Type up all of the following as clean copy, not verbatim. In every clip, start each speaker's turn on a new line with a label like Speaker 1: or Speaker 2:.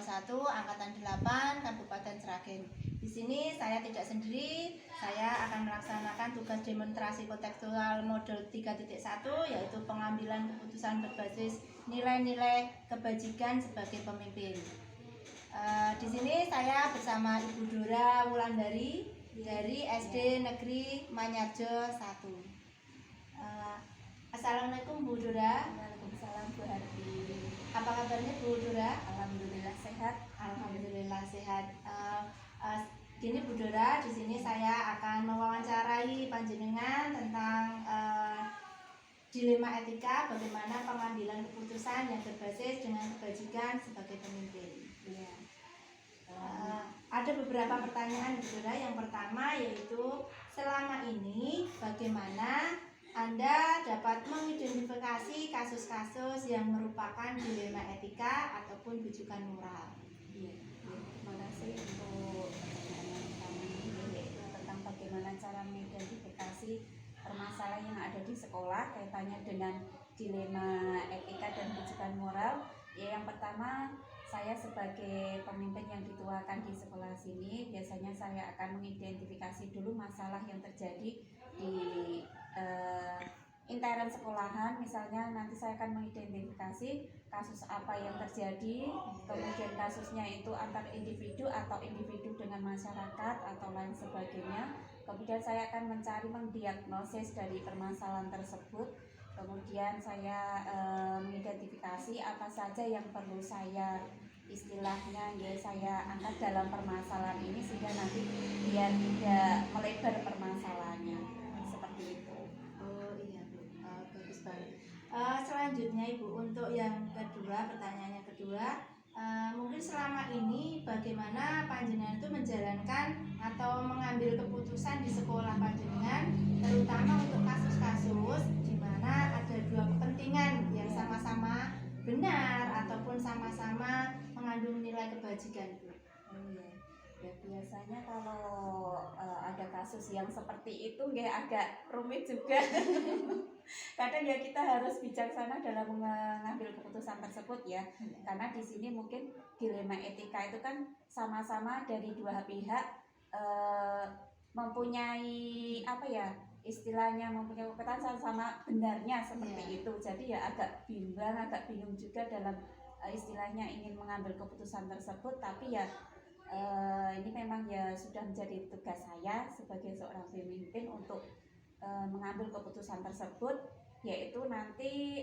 Speaker 1: 1 Angkatan 8 Kabupaten Sragen. Di sini saya tidak sendiri, saya akan melaksanakan tugas demonstrasi kontekstual model 3.1 yaitu pengambilan keputusan berbasis nilai-nilai kebajikan sebagai pemimpin. Di sini saya bersama Ibu Dora Wulandari dari SD Negeri Manyarjo 1. Assalamualaikum Bu Dora.
Speaker 2: Waalaikumsalam Bu Harti.
Speaker 1: Apa kabarnya Bu Dora?
Speaker 2: Alhamdulillah sehat.
Speaker 1: Alhamdulillah sehat. Gini Bu Dora, di sini saya akan mewawancarai panjenengan tentang dilema etika, bagaimana pengambilan keputusan yang berbasis dengan kebajikan sebagai pemimpin.
Speaker 2: Ya.
Speaker 1: Ada beberapa pertanyaan Bu Dora. Yang pertama yaitu selama ini bagaimana Anda dapat mengidentifikasi kasus-kasus yang merupakan dilema etika ataupun bujukan moral.
Speaker 2: Ya. Terima kasih untuk pertanyaan yang pertama ini, yaitu tentang bagaimana cara mengidentifikasi permasalahan yang ada di sekolah kaitannya dengan dilema etika dan bujukan moral. Ya, yang pertama, saya sebagai pemimpin yang dituakan di sekolah sini, biasanya saya akan mengidentifikasi dulu masalah yang terjadi di intern sekolahan. Misalnya nanti saya akan mengidentifikasi kasus apa yang terjadi, kemudian kasusnya itu antar individu atau individu dengan masyarakat atau lain sebagainya. Kemudian saya akan mencari mendiagnosis dari permasalahan tersebut. Kemudian saya mengidentifikasi apa saja yang perlu saya istilahnya saya angkat dalam permasalahan ini sehingga nanti biar tidak melebar permasalahannya, seperti itu.
Speaker 1: Oh iya Bu, bagus banget. Selanjutnya Ibu, untuk yang kedua, pertanyaan yang kedua, mungkin selama ini bagaimana panjenengan itu menjalankan atau mengambil keputusan di sekolah panjenengan, terutama untuk kasus-kasus di mana ada dua kepentingan yang sama-sama benar ataupun sama-sama mengandung nilai kebajikan Bu.
Speaker 2: Oh iya. Ya, biasanya kalau ada kasus yang seperti itu ya agak rumit juga. Kadang ya kita harus bijaksana dalam mengambil keputusan tersebut ya. Karena di sini mungkin dilema etika itu kan sama-sama dari dua pihak mempunyai apa ya, istilahnya mempunyai kepentingan sama-sama benarnya seperti itu. Jadi ya agak bimbang, agak bingung juga dalam istilahnya ingin mengambil keputusan tersebut, tapi ya ini memang ya sudah menjadi tugas saya sebagai seorang pemimpin untuk mengambil keputusan tersebut, yaitu nanti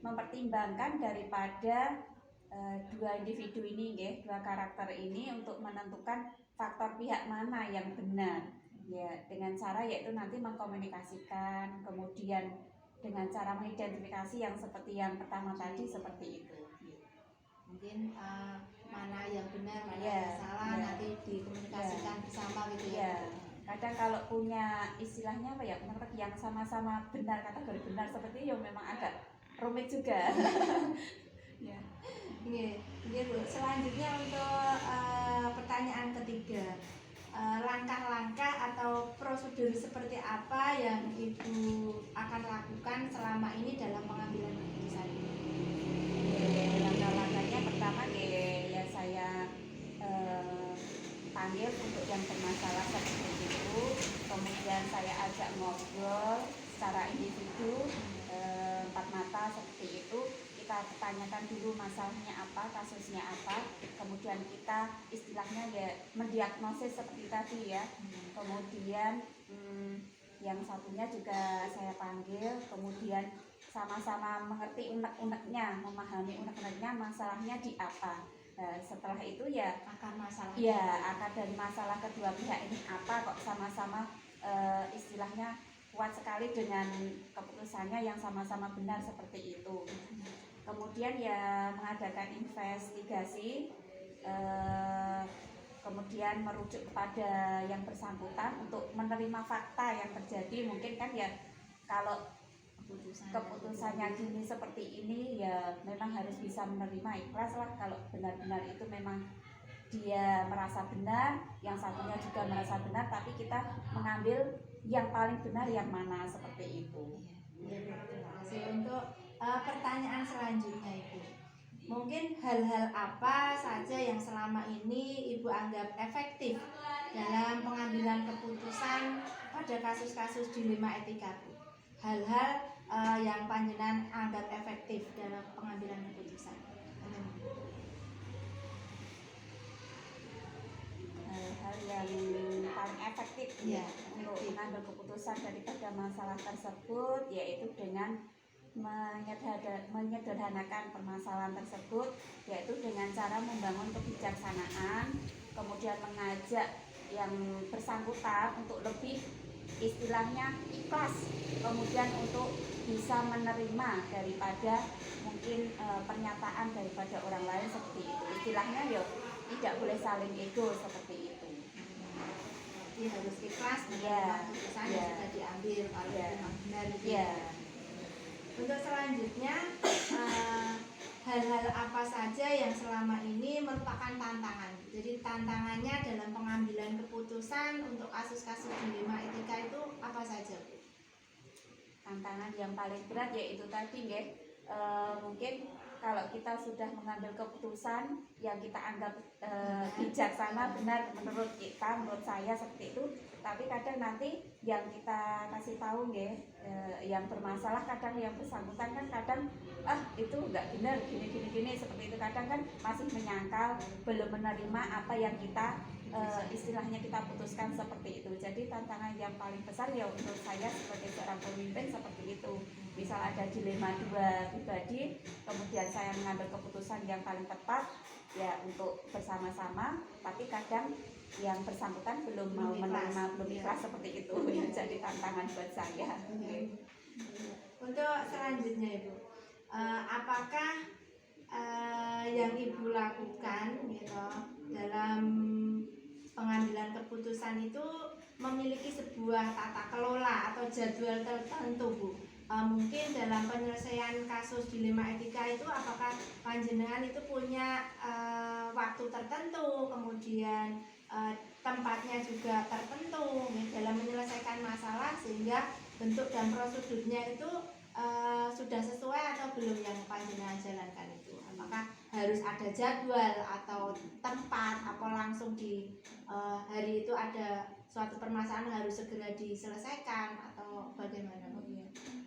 Speaker 2: mempertimbangkan daripada dua individu ini ya, dua karakter ini untuk menentukan faktor pihak mana yang benar ya, dengan cara yaitu nanti mengkomunikasikan, kemudian dengan cara mengidentifikasi yang seperti yang pertama tadi seperti itu.
Speaker 1: Mungkin mana yang benar, mana yang salah nanti dikomunikasikan bersama gitu ya.
Speaker 2: Kadang kalau punya istilahnya apa ya, yang sama-sama benar, kategori benar seperti itu memang agak rumit juga.
Speaker 1: Ya. Iya Bu. Selanjutnya untuk pertanyaan ketiga, langkah-langkah atau prosedur seperti apa yang Ibu akan lakukan selama ini dalam pengambilan keputusan ini?
Speaker 2: Langkah-langkahnya pertama ya saya panggil untuk yang bermasalah seperti itu, kemudian saya ajak ngobrol secara individu, empat mata seperti itu. Kita tanyakan dulu masalahnya apa, kasusnya apa, kemudian kita istilahnya ya mendiagnosis seperti tadi ya. Kemudian yang satunya juga saya panggil, kemudian sama-sama mengerti unek-uneknya, memahami unek-uneknya masalahnya di apa. Nah, setelah itu ya
Speaker 1: akar masalah.
Speaker 2: Ya, akar dari masalah kedua pihak ini apa kok sama-sama istilahnya kuat sekali dengan keputusannya yang sama-sama benar seperti itu. Kemudian ya mengadakan investigasi, kemudian merujuk kepada yang bersangkutan untuk menerima fakta yang terjadi. Mungkin kan ya kalau keputusannya gini seperti ini ya memang harus bisa menerima, ikhlas lah kalau benar-benar itu memang dia merasa benar, yang satunya juga merasa benar, tapi kita mengambil yang paling benar yang mana seperti itu.
Speaker 1: Terima kasih. Untuk pertanyaan selanjutnya Ibu, mungkin hal-hal apa saja yang selama ini Ibu anggap efektif dalam pengambilan keputusan pada kasus-kasus dilema etika, Bu? Hal-hal yang panjenengan anggap efektif dalam pengambilan keputusan.
Speaker 2: Hal-hal yang paling efektif
Speaker 1: Iya,
Speaker 2: untuk mengambil keputusan daripada masalah tersebut yaitu dengan menyederhanakan permasalahan tersebut, yaitu dengan cara membangun kebijaksanaan, kemudian mengajak yang bersangkutan untuk lebih istilahnya ikhlas, kemudian untuk bisa menerima daripada mungkin pernyataan daripada orang lain seperti itu. Istilahnya ya tidak boleh saling ego seperti itu.
Speaker 1: Jadi harus ikhlas menerima
Speaker 2: Iya,
Speaker 1: keputusan
Speaker 2: iya.
Speaker 1: yang sudah diambil kalau
Speaker 2: Iya.
Speaker 1: memang benar.
Speaker 2: Iya.
Speaker 1: Untuk selanjutnya, hal-hal apa saja yang selama ini merupakan tantangan? Jadi tantangannya dalam pengambilan keputusan untuk kasus-kasus dilema etika itu apa saja, Bu?
Speaker 2: Tantangan yang paling berat yaitu tadi nggih, mungkin kalau kita sudah mengambil keputusan yang kita anggap bijaksana, benar menurut kita, menurut saya seperti itu, tapi kadang nanti yang kita kasih tahu nggih, yang bermasalah kadang yang bersangkutan kan kadang itu enggak benar gini seperti itu, kadang kan masih menyangkal, belum menerima apa yang kita istilahnya kita putuskan seperti itu. Jadi tantangan yang paling besar ya untuk saya sebagai seorang pemimpin seperti itu. Misal ada dilema dua pribadi, kemudian saya mengambil keputusan yang paling tepat ya untuk bersama-sama, tapi kadang yang bersangkutan belum mau menerima, belum ikhlas seperti itu. Jadi tantangan buat saya.
Speaker 1: Untuk selanjutnya, Ibu, apakah yang Ibu lakukan gitu dalam pengambilan keputusan itu memiliki sebuah tata kelola atau jadwal tertentu, Bu? Mungkin dalam penyelesaian kasus dilema etika itu apakah panjenengan itu punya waktu tertentu, kemudian tempatnya juga tertentu dalam menyelesaikan masalah, sehingga bentuk dan prosedurnya itu sudah sesuai atau belum yang panjenengan jalankan itu? Apakah harus ada jadwal atau tempat, apa langsung di hari itu ada suatu permasalahan harus segera diselesaikan atau bagaimana?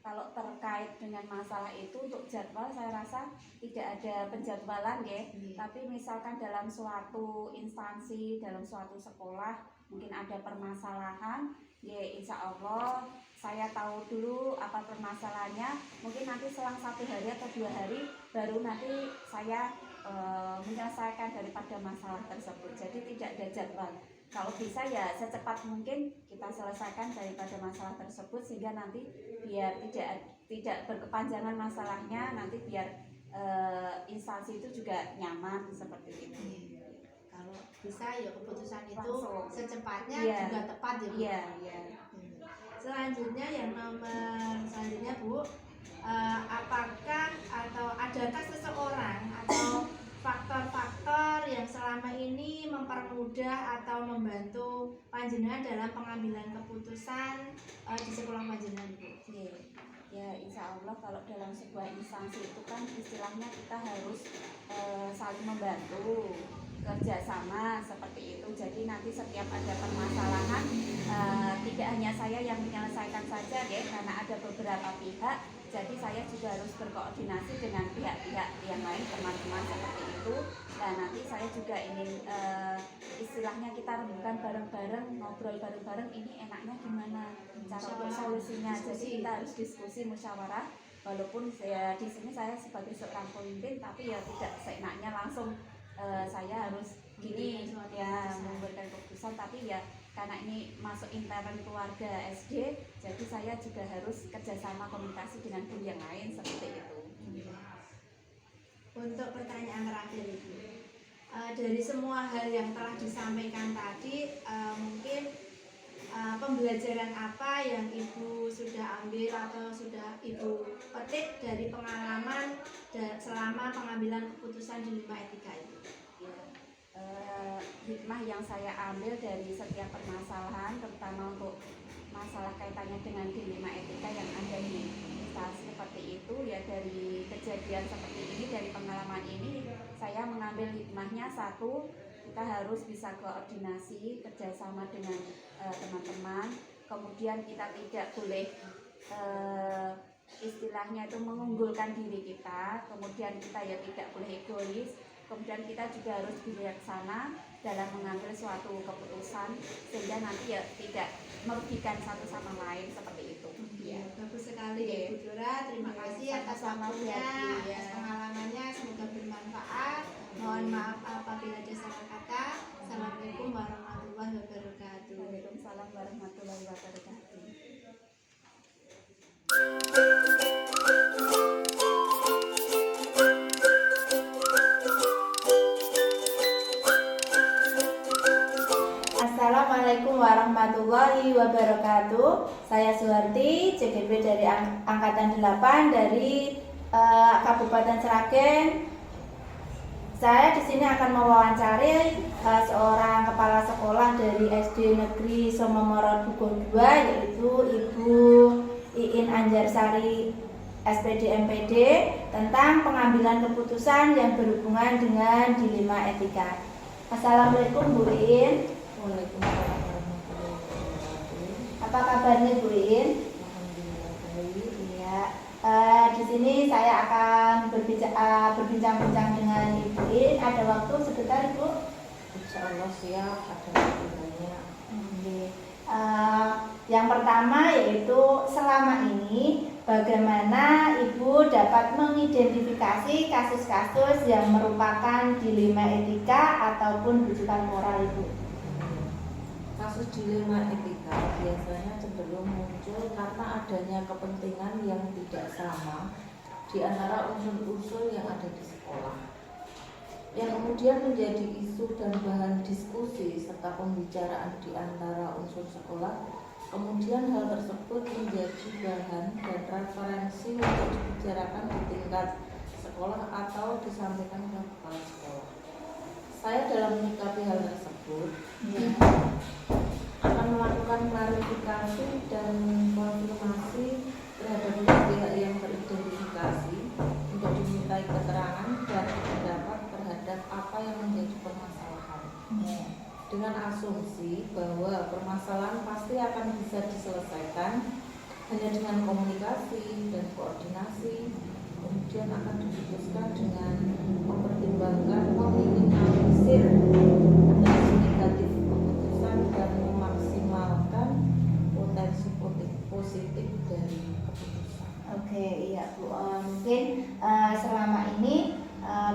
Speaker 2: Kalau terkait dengan masalah itu untuk jadwal saya rasa tidak ada penjadwalan ya. Tapi misalkan dalam suatu instansi, dalam suatu sekolah mungkin ada permasalahan, ya insya Allah saya tahu dulu apa permasalahannya. Mungkin nanti selang 1 hari atau 2 hari baru nanti saya menyelesaikan daripada masalah tersebut. Jadi tidak ada jadwal. Kalau bisa ya secepat mungkin kita selesaikan daripada masalah tersebut, sehingga nanti biar tidak berkepanjangan masalahnya, nanti biar instansi itu juga nyaman seperti itu.
Speaker 1: Kalau bisa ya keputusan itu
Speaker 2: Langsung.
Speaker 1: secepatnya
Speaker 2: Iya.
Speaker 1: juga tepat ya, Bu.
Speaker 2: Iya, iya.
Speaker 1: Selanjutnya yang nomor selanjutnya, Bu, apakah atau adakah seseorang atau faktor-faktor yang selama ini mempermudah atau membantu panjenengan dalam pengambilan keputusan di sekolah panjenengan, Bu?
Speaker 2: Ya insya Allah kalau dalam sebuah instansi itu kan istilahnya kita harus saling membantu, kerjasama seperti itu. Jadi nanti setiap ada permasalahan tidak hanya saya yang menyelesaikan saja ya, karena ada beberapa pihak. Jadi saya juga harus berkoordinasi dengan pihak-pihak yang lain, teman-teman seperti itu. Dan nanti saya juga ingin istilahnya kita rembukan bareng-bareng, ngobrol bareng-bareng, ini enaknya gimana cara solusinya. Jadi kita harus diskusi, musyawarah. Walaupun saya di sini saya sebagai seorang pemimpin, tapi ya tidak seenaknya langsung saya harus gini ya memberikan keputusan, tapi ya karena ini masuk intern keluarga SD, jadi saya juga harus kerjasama komunikasi dengan guru yang lain seperti itu.
Speaker 1: Untuk pertanyaan terakhir, Ibu, dari semua hal yang telah disampaikan tadi, mungkin pembelajaran apa yang Ibu sudah ambil atau sudah Ibu petik dari pengalaman selama pengambilan keputusan dilema etika itu?
Speaker 2: Hikmah yang saya ambil dari setiap permasalahan, terutama untuk masalah kaitannya dengan dilema etika yang ada di instansi seperti itu ya. Dari kejadian seperti ini, dari pengalaman ini, saya mengambil hikmahnya. Satu, kita harus bisa koordinasi kerjasama dengan teman-teman. Kemudian kita tidak boleh istilahnya itu mengunggulkan diri kita. Kemudian kita ya tidak boleh egois. Kemudian kita juga harus bijaksana dalam mengambil suatu keputusan sehingga nanti ya tidak merugikan satu sama lain seperti itu.
Speaker 1: Ya, bagus sekali ya Ibu Dora. Terima kasih atas waktunya, atas pengalamannya. Semoga bermanfaat. Mohon maaf apabila ada salah kata. Assalamualaikum warahmatullahi wabarakatuh.
Speaker 2: Waalaikumsalam warahmatullahi wabarakatuh.
Speaker 1: Assalamualaikum warahmatullahi wabarakatuh. Saya Suharti, CGP dari Angkatan 8 dari Kabupaten Sragen. Saya di sini akan mewawancari seorang kepala sekolah dari SD Negeri Somomoro Dukuh 2, yaitu Ibu Iin Anjarsari SPD MPD, tentang pengambilan keputusan yang berhubungan dengan dilema etika. Assalamualaikum Bu Iin.
Speaker 3: Waalaikumsalam warahmatullahi wabarakatuh.
Speaker 1: Apa kabarnya Bu Iin?
Speaker 3: Alhamdulillah baik.
Speaker 1: Iya. Di sini saya akan berbincang-bincang dengan Ibu Iin. Ada waktu sebentar Ibu?
Speaker 3: Insya Allah siap, ada waktu banyak.
Speaker 1: Yang pertama yaitu selama ini bagaimana Ibu dapat mengidentifikasi kasus-kasus yang merupakan dilema etika ataupun rujukan moral Ibu?
Speaker 3: Kasus dilema etika biasanya cenderung muncul karena adanya kepentingan yang tidak sama di antara unsur-unsur yang ada di sekolah, yang kemudian menjadi isu dan bahan diskusi serta pembicaraan di antara unsur sekolah. Kemudian hal tersebut menjadi bahan dan referensi untuk dibicarakan di tingkat sekolah atau disampaikan ke kepala sekolah. Saya dalam menyikapi hal tersebut akan melakukan klarifikasi dan konfirmasi terhadap pihak yang teridentifikasi untuk dimintai keterangan dan pendapat terhadap apa yang menjadi permasalahan, dengan asumsi bahwa permasalahan pasti akan bisa diselesaikan hanya dengan komunikasi dan koordinasi. Kemudian akan diputuskan dengan mempertimbangkan meminimalisir potensi negatif keputusan dan memaksimalkan potensi positif dari keputusan.
Speaker 1: Oke, iya Bu. Mungkin selama ini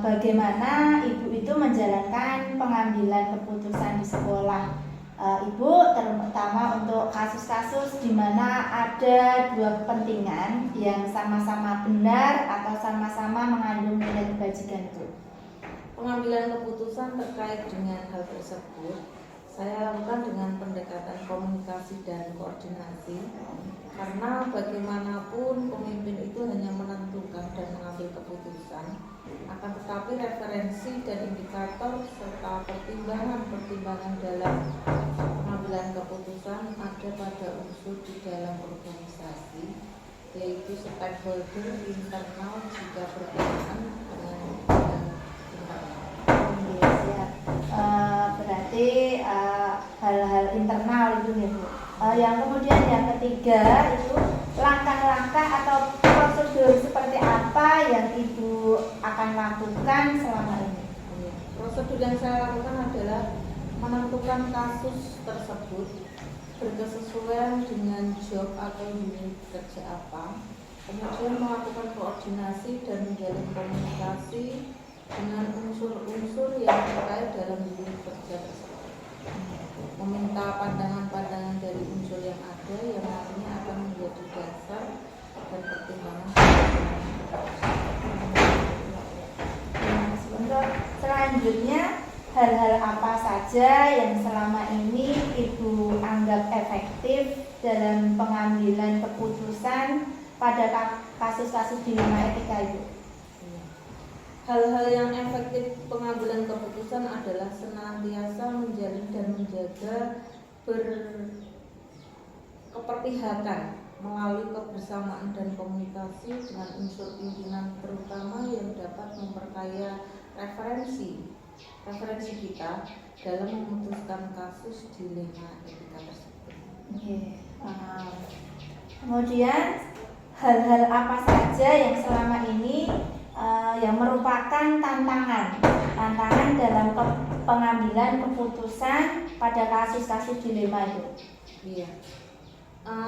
Speaker 1: bagaimana Ibu itu menjalankan pengambilan keputusan di sekolah? Ibu terutama untuk kasus-kasus di mana ada dua kepentingan yang sama-sama benar atau sama-sama mengandung nilai kebajikan itu.
Speaker 3: Pengambilan keputusan terkait dengan hal tersebut saya lakukan dengan pendekatan komunikasi dan koordinasi, karena bagaimanapun pemimpin itu hanya menentukan dan mengambil keputusan, akan tetapi referensi dan indikator serta pertimbangan dalam pengambilan keputusan ada pada unsur di dalam organisasi, yaitu stakeholder internal jika berkaitan dengan internal.
Speaker 1: Siap. Berarti hal-hal internal itu ya Bu. Yang kemudian yang ketiga itu langkah-langkah atau prosedur seperti apa yang Ibu akan lakukan selama ini?
Speaker 3: Prosedur yang saya lakukan adalah menentukan kasus tersebut berkesesuaian dengan job atau unit kerja apa, kemudian melakukan koordinasi dan menjalin komunikasi dengan unsur-unsur yang terkait dalam unit kerja tersebut, meminta pandangan-pandangan dari unsur yang ada yang nantinya akan menjadi dasar dan pertimbangan.
Speaker 1: Untuk selanjutnya, hal-hal apa saja yang selama ini Ibu anggap efektif dalam pengambilan keputusan pada kasus-kasus dilema etika Ibu?
Speaker 3: Hal-hal yang efektif pengambilan keputusan adalah senantiasa menjalin dan menjaga berkeperpihakan melalui kebersamaan dan komunikasi dengan unsur pimpinan terutama yang dapat memperkaya referensi kita dalam memutuskan kasus dilema etika tersebut.
Speaker 1: Kemudian hal-hal apa saja yang selama ini yang merupakan tantangan dalam pengambilan keputusan pada kasus-kasus dilema itu?
Speaker 3: Iya.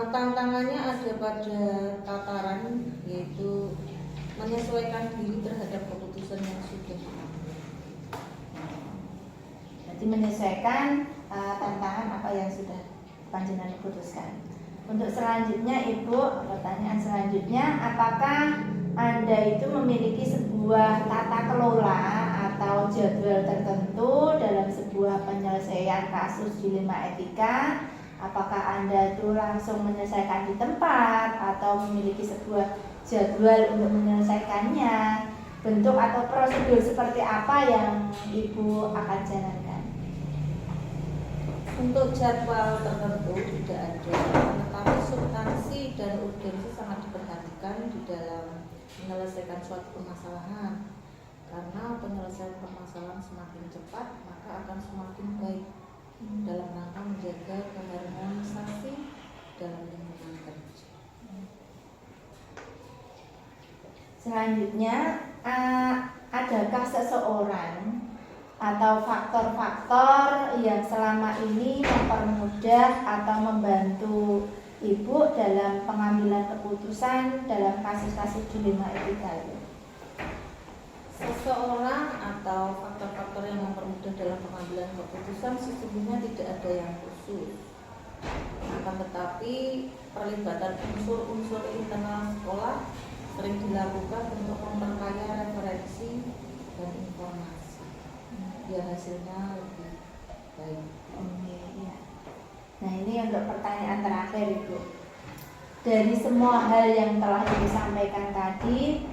Speaker 3: Tantangannya ada pada tataran, yaitu menyesuaikan diri terhadap keputusan yang sudah diambil.
Speaker 1: Jadi menyesuaikan tantangan apa yang sudah panjenengan putuskan. Untuk selanjutnya Ibu, pertanyaan selanjutnya, apakah Anda itu memiliki sebuah tata kelola atau jadwal tertentu dalam sebuah penyelesaian kasus dilema etika? Apakah Anda itu langsung menyelesaikan di tempat atau memiliki sebuah jadwal untuk menyelesaikannya? Bentuk atau prosedur seperti apa yang Ibu akan jalankan?
Speaker 3: Untuk jadwal tertentu tidak ada, tetapi substansi dan urgensi sangat diperhatikan di dalam menyelesaikan suatu permasalahan. Karena penyelesaian permasalahan semakin cepat, maka akan semakin baik dalam rangka menjaga keharmonisasi dalam lingkungan kerja.
Speaker 1: Selanjutnya, adakah seseorang atau faktor-faktor yang selama ini mempermudah atau membantu Ibu dalam pengambilan keputusan dalam kasus-kasus dilema etika itu?
Speaker 3: Seseorang atau faktor-faktor yang mempermudah dalam pengambilan keputusan sesungguhnya tidak ada yang khusus. Akan tetapi perlibatan unsur-unsur internal sekolah sering dilakukan untuk memperkaya referensi dan informasi, biar hasilnya lebih baik.
Speaker 1: Iya. Nah, ini untuk pertanyaan terakhir Ibu. Dari semua hal yang telah Ibu sampaikan tadi,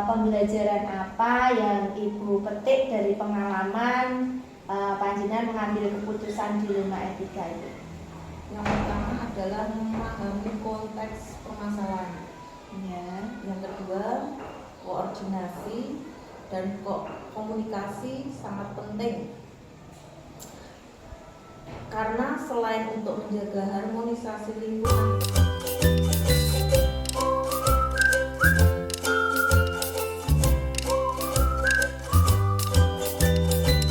Speaker 1: pembelajaran apa yang Ibu petik dari pengalaman panjenengan mengambil keputusan dilema etika itu?
Speaker 3: Yang pertama adalah memahami konteks permasalahan.
Speaker 1: Ya.
Speaker 3: Yang kedua, koordinasi dan komunikasi sangat penting. Karena selain untuk menjaga harmonisasi lingkungan